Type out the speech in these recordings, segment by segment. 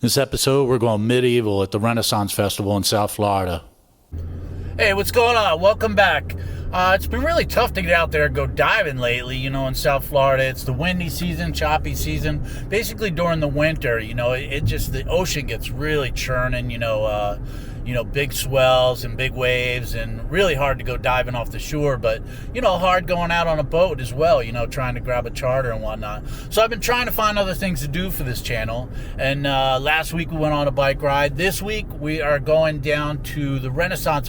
This episode, we're going medieval at the Renaissance Festival in South Florida. Hey, what's going on? Welcome back. It's been really tough to get out there and go diving lately, in South Florida. It's the windy season, choppy season. Basically during the winter, the ocean gets really churning, big swells and big waves, and really hard to go diving off the shore, but, hard going out on a boat as well, trying to grab a charter and whatnot. So I've been trying to find other things to do for this channel, and last week we went on a bike ride. This week we are going up to the Renaissance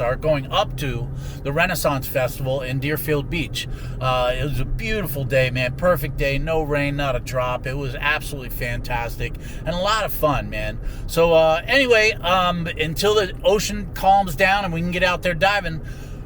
Festival in Deerfield Beach. It was a beautiful day, man. Perfect day. No rain, not a drop. It was absolutely fantastic and a lot of fun, man. So anyway, until the ocean calms down and we can get out there diving,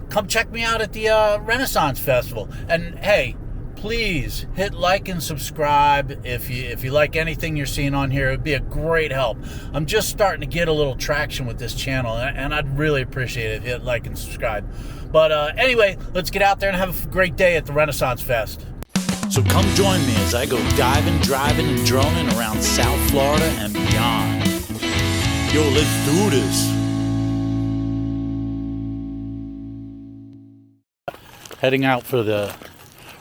come check me out at the Renaissance Festival. And hey, please hit like and subscribe if you like anything you're seeing on here. It would be a great help. I'm just starting to get a little traction with this channel, and I'd really appreciate it if you hit like and subscribe. But anyway, let's get out there and have a great day at the Renaissance Fest. So come join me as I go diving, driving, and droning around South Florida and beyond. Yo, let's do this. Heading out for the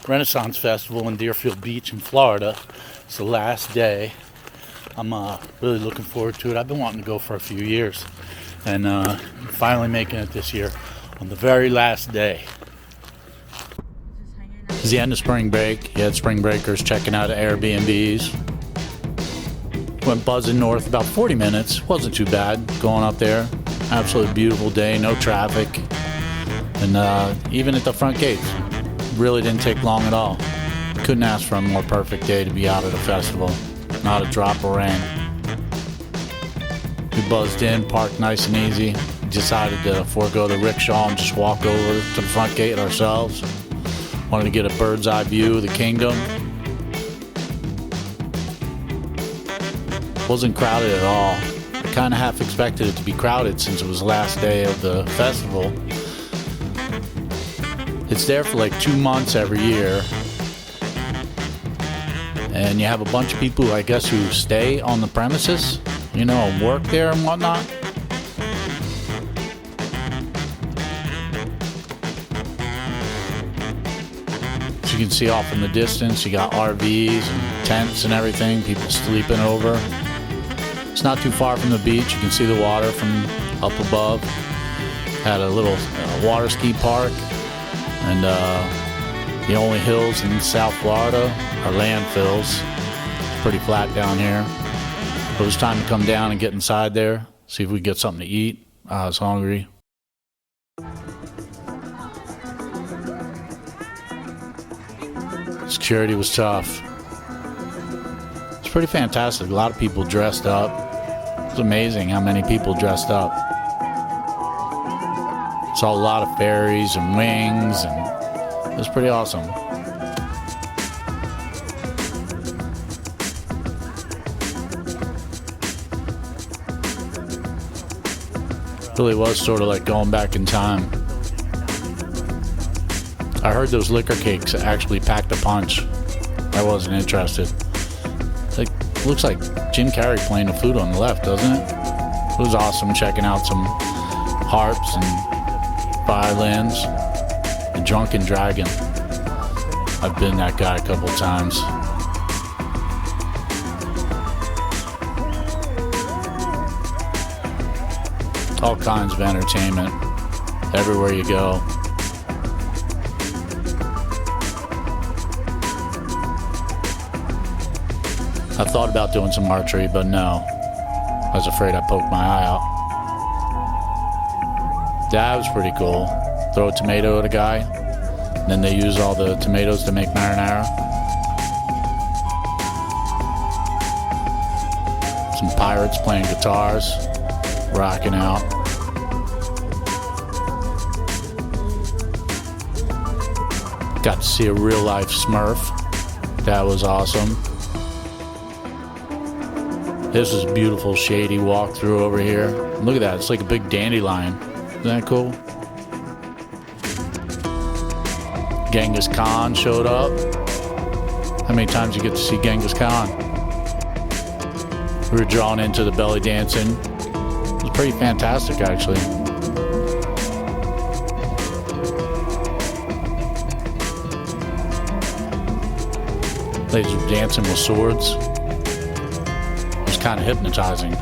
Renaissance Festival in Deerfield Beach in Florida. It's the last day. I'm really looking forward to it. I've been wanting to go for a few years, and finally making it this year on the very last day. It's the end of spring break. You had spring breakers checking out Airbnbs. Went buzzing north about 40 minutes. Wasn't too bad going up there. Absolutely beautiful day, no traffic. And even at the front gates, really didn't take long at all. Couldn't ask for a more perfect day to be out at a festival. Not a drop of rain. We buzzed in, parked nice and easy. Decided to forego the rickshaw and just walk over to the front gate ourselves. Wanted to get a bird's eye view of the kingdom. Wasn't crowded at all. I kind of half expected it to be crowded since it was the last day of the festival. It's there for like 2 months every year. And you have a bunch of people, I guess, who stay on the premises, and work there and whatnot. As you can see off in the distance, you got RVs and tents and everything, people sleeping over. It's not too far from the beach. You can see the water from up above. Had a little water ski park. And the only hills in South Florida are landfills. It's pretty flat down here. But it was time to come down and get inside there, see if we could get something to eat. I was hungry. Security was tough. It's pretty fantastic. A lot of people dressed up. It's amazing how many people dressed up. Saw a lot of fairies and wings, and it was pretty awesome. Really was sort of like going back in time. I heard those liquor cakes actually packed a punch. I wasn't interested. Looks like Jim Carrey playing the flute on the left, doesn't it? It was awesome checking out some harps and violins. The Drunken Dragon. I've been that guy a couple times. All kinds of entertainment everywhere you go. I thought about doing some archery, but no. I was afraid I poked my eye out. That was pretty cool. Throw a tomato at a guy, and then they use all the tomatoes to make marinara. Some pirates playing guitars, rocking out. Got to see a real life Smurf. That was awesome. This is a beautiful shady walkthrough over here. Look at that, it's like a big dandelion. Isn't that cool? Genghis Khan showed up. How many times you get to see Genghis Khan? We were drawn into the belly dancing. It was pretty fantastic, actually. Ladies were dancing with swords. It was kind of hypnotizing.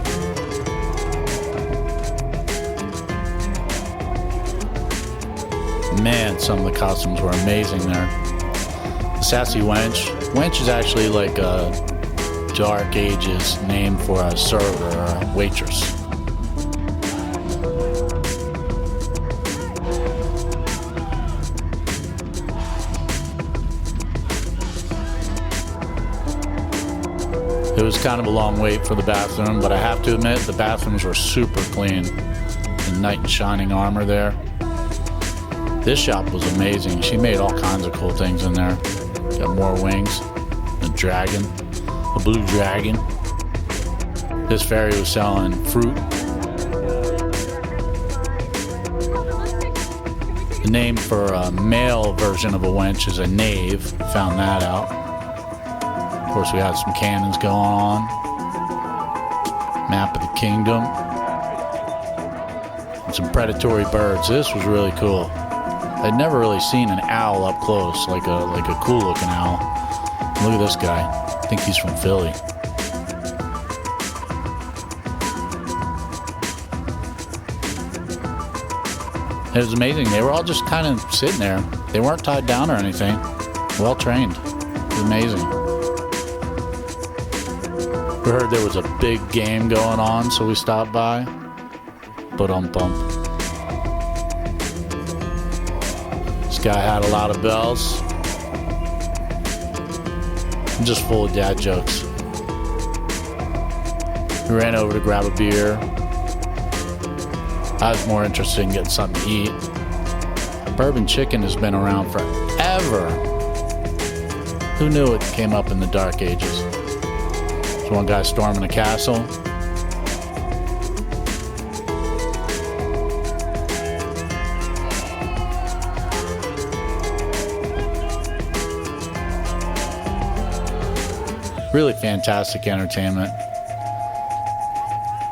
Man, some of the costumes were amazing there. The Sassy Wench. Wench is actually like a Dark Ages name for a server or a waitress. It was kind of a long wait for the bathroom, but I have to admit the bathrooms were super clean. The knight in shining armor there. This shop was amazing. She made all kinds of cool things in there. Got more wings. A dragon. A blue dragon. This fairy was selling fruit. The name for a male version of a wench is a knave. Found that out. Of course, we had some cannons going on. Map of the kingdom. And some predatory birds. This was really cool. I'd never really seen an owl up close, like a cool looking owl. Look at this guy. I think he's from Philly. It was amazing. They were all just kind of sitting there. They weren't tied down or anything. Well trained. It was amazing. We heard there was a big game going on, so we stopped by. Bump. This guy had a lot of bells. Just full of dad jokes. We ran over to grab a beer. I was more interested in getting something to eat. Bourbon chicken has been around forever. Who knew it came up in the Dark Ages? There's one guy storming a castle. Really fantastic entertainment.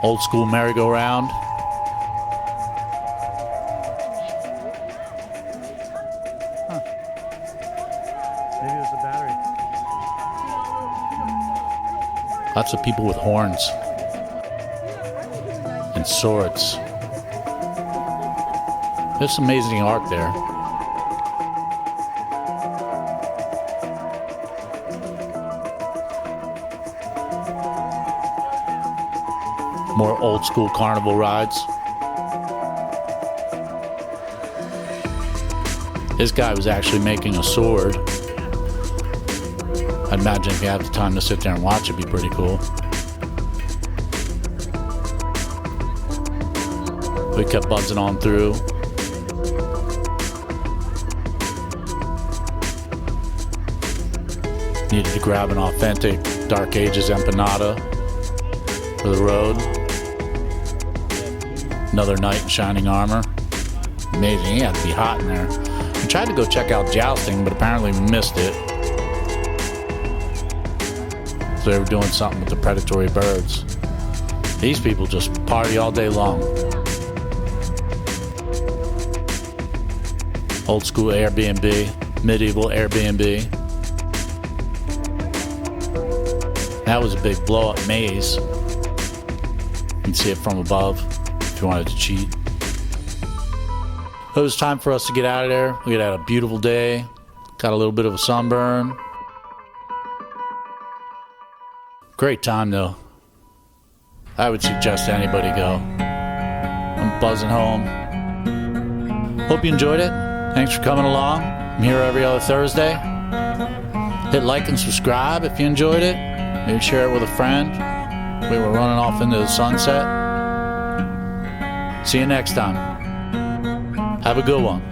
Old school merry-go-round. Maybe it was the battery. Lots of people with horns and swords. There's some amazing art there. More old school carnival rides. This guy was actually making a sword. I'd imagine if you had the time to sit there and watch, it'd be pretty cool. We kept buzzing on through. Needed to grab an authentic Dark Ages empanada for the road. Another knight in shining armor. Amazing. He had to be hot in there. We tried to go check out jousting, but apparently we missed it. So they were doing something with the predatory birds. These people just party all day long. Old school Airbnb, medieval Airbnb. That was a big blow up maze. You can see it from above if you wanted to cheat. It was time for us to get out of there. We had a beautiful day. Got a little bit of a sunburn. Great time though. I would suggest anybody go. I'm buzzing home. Hope you enjoyed it. Thanks for coming along. I'm here every other Thursday. Hit like and subscribe if you enjoyed it. Maybe share it with a friend. We were running off into the sunset. See you next time. Have a good one.